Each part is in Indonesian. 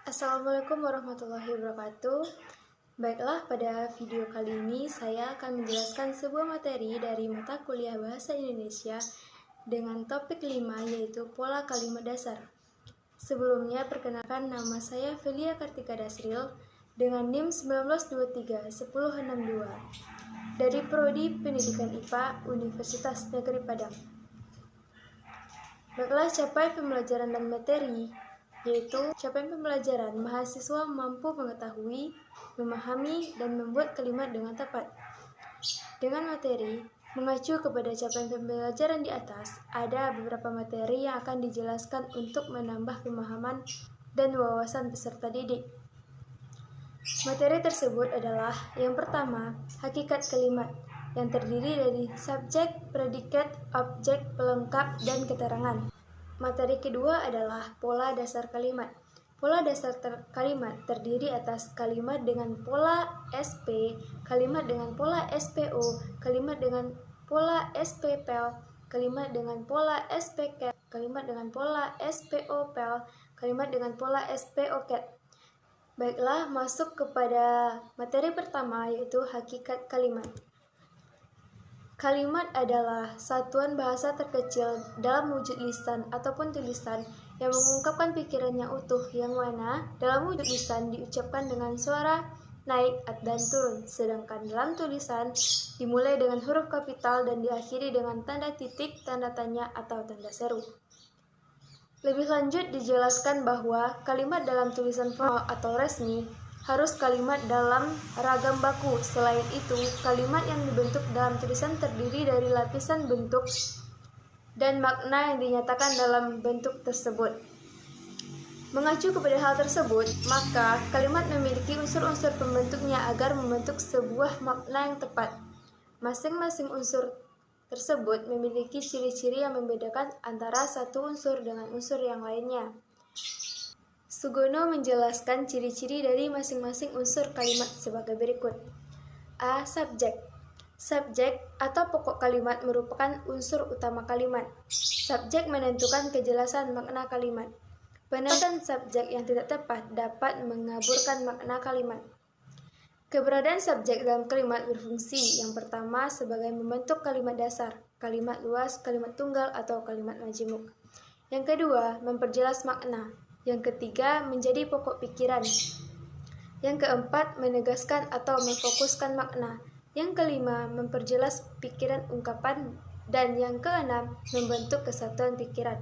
Assalamualaikum warahmatullahi wabarakatuh. Baiklah, pada video kali ini saya akan menjelaskan sebuah materi dari mata kuliah Bahasa Indonesia dengan topik 5, yaitu pola kalimat dasar. Sebelumnya, perkenalkan, nama saya Velia Kartika Dasril dengan NIM 19231062 dari Prodi Pendidikan IPA Universitas Negeri Padang. Baiklah, capaian pembelajaran dan materi, yaitu capaian pembelajaran mahasiswa mampu mengetahui, memahami, dan membuat kalimat dengan tepat. Dengan materi, mengacu kepada capaian pembelajaran di atas, ada beberapa materi yang akan dijelaskan untuk menambah pemahaman dan wawasan peserta didik. Materi tersebut adalah yang pertama, hakikat kalimat, yang terdiri dari subjek, predikat, objek, pelengkap, dan keterangan. Materi kedua adalah pola dasar kalimat. Pola dasar kalimat terdiri atas kalimat dengan pola SP, kalimat dengan pola SPO, kalimat dengan pola SPPL, kalimat dengan pola SPCAT, kalimat dengan pola SPOPL, kalimat dengan pola SPOCAT. Baiklah, masuk kepada materi pertama, yaitu hakikat kalimat. Kalimat adalah satuan bahasa terkecil dalam wujud lisan ataupun tulisan yang mengungkapkan pikiran yang utuh, yang mana dalam wujud lisan diucapkan dengan suara naik dan turun, sedangkan dalam tulisan dimulai dengan huruf kapital dan diakhiri dengan tanda titik, tanda tanya, atau tanda seru. Lebih lanjut dijelaskan bahwa kalimat dalam tulisan formal atau resmi harus kalimat dalam ragam baku. Selain itu, kalimat yang dibentuk dalam tulisan terdiri dari lapisan bentuk dan makna yang dinyatakan dalam bentuk tersebut. Mengacu kepada hal tersebut, maka kalimat memiliki unsur-unsur pembentuknya agar membentuk sebuah makna yang tepat. Masing-masing unsur tersebut memiliki ciri-ciri yang membedakan antara satu unsur dengan unsur yang lainnya. Sugono menjelaskan ciri-ciri dari masing-masing unsur kalimat sebagai berikut. A. Subjek. Subjek atau pokok kalimat merupakan unsur utama kalimat. Subjek menentukan kejelasan makna kalimat. Penempatan subjek yang tidak tepat dapat mengaburkan makna kalimat. Keberadaan subjek dalam kalimat berfungsi yang pertama sebagai membentuk kalimat dasar, kalimat luas, kalimat tunggal, atau kalimat majemuk. Yang kedua, memperjelas makna. Yang ketiga, menjadi pokok pikiran. Yang keempat, menegaskan atau memfokuskan makna. Yang kelima, memperjelas pikiran ungkapan. Dan yang keenam, membentuk kesatuan pikiran.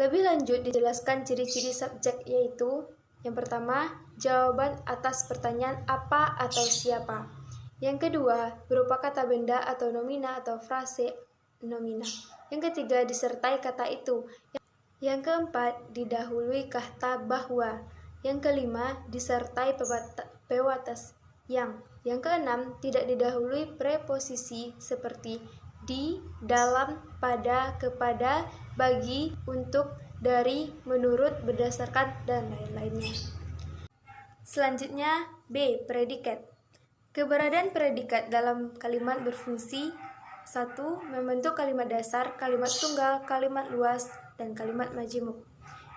Lebih lanjut dijelaskan ciri-ciri subjek, yaitu yang pertama, jawaban atas pertanyaan apa atau siapa. Yang kedua, berupa kata benda atau nomina atau frase nomina. Yang ketiga, disertai kata itu. Yang keempat, didahului kata bahwa. Yang kelima, disertai pewatas yang. Yang keenam, tidak didahului preposisi seperti di, dalam, pada, kepada, bagi, untuk, dari, menurut, berdasarkan, dan lain-lainnya. Selanjutnya, B. Predikat. Keberadaan predikat dalam kalimat berfungsi 1. Membentuk kalimat dasar, kalimat tunggal, kalimat luas, dan kalimat majemuk.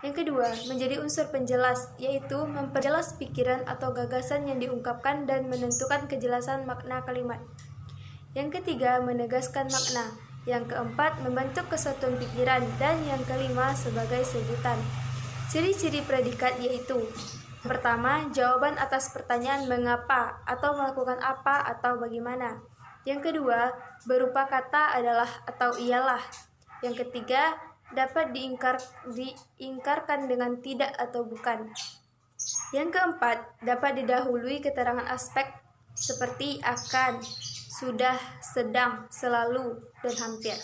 Yang kedua, menjadi unsur penjelas, yaitu memperjelas pikiran atau gagasan yang diungkapkan dan menentukan kejelasan makna kalimat. Yang ketiga, menegaskan makna. Yang keempat, membentuk kesatuan pikiran. Dan yang kelima, sebagai sebutan. Ciri-ciri predikat yaitu: pertama, jawaban atas pertanyaan mengapa atau melakukan apa atau bagaimana. Yang kedua, berupa kata adalah atau ialah. Yang ketiga, dapat diingkarkan dengan tidak atau bukan. Yang keempat, dapat didahului keterangan aspek seperti akan, sudah, sedang, selalu, dan hampir.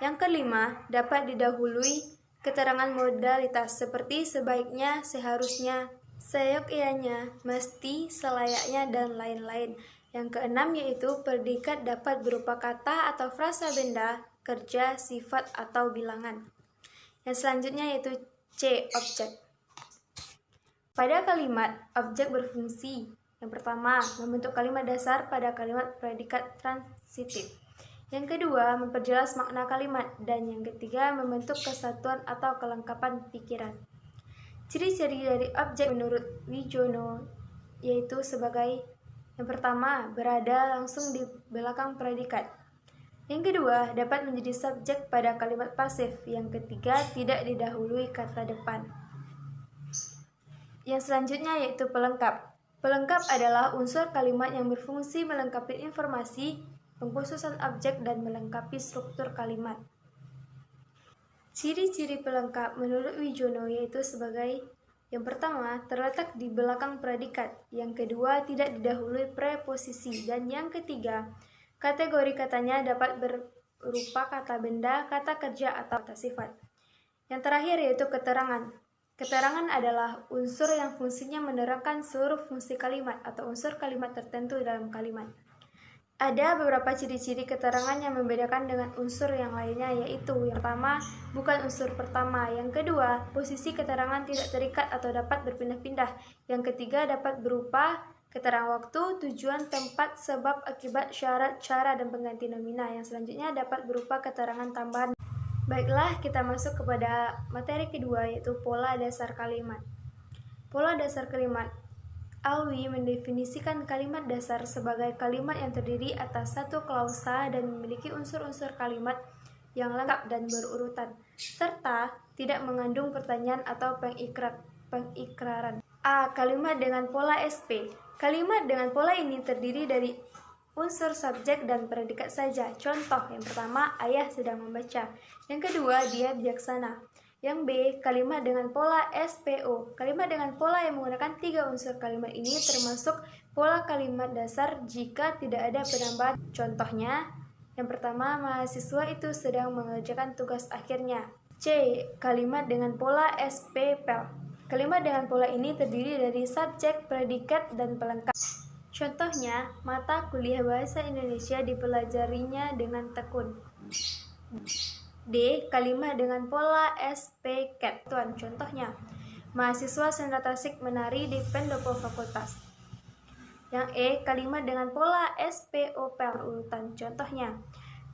Yang kelima, dapat didahului keterangan modalitas seperti sebaiknya, seharusnya, seyogyanya, mesti, selayaknya, dan lain-lain. Yang keenam yaitu predikat dapat berupa kata atau frasa benda, kerja, sifat, atau bilangan. Yang selanjutnya yaitu C. Objek. Pada kalimat, objek berfungsi. Yang pertama, membentuk kalimat dasar pada kalimat predikat transitif. Yang kedua, memperjelas makna kalimat. Dan yang ketiga, membentuk kesatuan atau kelengkapan pikiran. Ciri-ciri dari objek menurut Wijono yaitu sebagai yang pertama, berada langsung di belakang predikat. Yang kedua, dapat menjadi subjek pada kalimat pasif. Yang ketiga, tidak didahului kata depan. Yang selanjutnya yaitu pelengkap. Pelengkap adalah unsur kalimat yang berfungsi melengkapi informasi, pengkhususan objek, dan melengkapi struktur kalimat. Ciri-ciri pelengkap menurut Wijono yaitu sebagai yang pertama, terletak di belakang predikat. Yang kedua, tidak didahului preposisi. Dan yang ketiga, kategori katanya dapat berupa kata benda, kata kerja, atau kata sifat. Yang terakhir yaitu keterangan. Keterangan adalah unsur yang fungsinya menerangkan seluruh fungsi kalimat atau unsur kalimat tertentu dalam kalimat. Ada beberapa ciri-ciri keterangan yang membedakan dengan unsur yang lainnya, yaitu yang pertama, bukan unsur pertama. Yang kedua, posisi keterangan tidak terikat atau dapat berpindah-pindah. Yang ketiga, dapat berupa keterangan waktu, tujuan, tempat, sebab, akibat, syarat, cara, dan pengganti nomina. Yang selanjutnya dapat berupa keterangan tambahan. Baiklah, kita masuk kepada materi kedua, yaitu pola dasar kalimat. Pola dasar kalimat. Alwi mendefinisikan kalimat dasar sebagai kalimat yang terdiri atas satu klausa dan memiliki unsur-unsur kalimat yang lengkap dan berurutan, serta tidak mengandung pertanyaan atau pengikraran. A. Kalimat dengan pola SP. Kalimat dengan pola ini terdiri dari unsur subjek dan predikat saja. Contoh, yang pertama, ayah sedang membaca. Yang kedua, dia bijaksana. Yang B, kalimat dengan pola SPO. Kalimat dengan pola yang menggunakan 3 unsur kalimat ini termasuk pola kalimat dasar jika tidak ada penambahan. Contohnya, yang pertama, mahasiswa itu sedang mengerjakan tugas akhirnya. C, kalimat dengan pola SPPL. Kalimat dengan pola ini terdiri dari subjek, predikat, dan pelengkap. Contohnya, mata kuliah bahasa Indonesia dipelajarinya dengan tekun. D. Kalimat dengan pola SPCAT. Contohnya, mahasiswa Sentra Tasik menari di pendopo fakultas. Yang E. Kalimat dengan pola SPOPL urutan. Contohnya,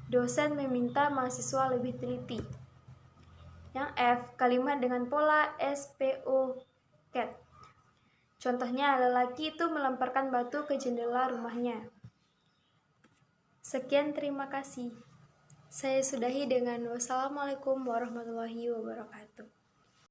dosen meminta mahasiswa lebih teliti. Yang F. Kalimat dengan pola SPOCAT. Contohnya, lelaki itu melemparkan batu ke jendela rumahnya. Sekian, terima kasih. Saya sudahi dengan wassalamualaikum warahmatullahi wabarakatuh.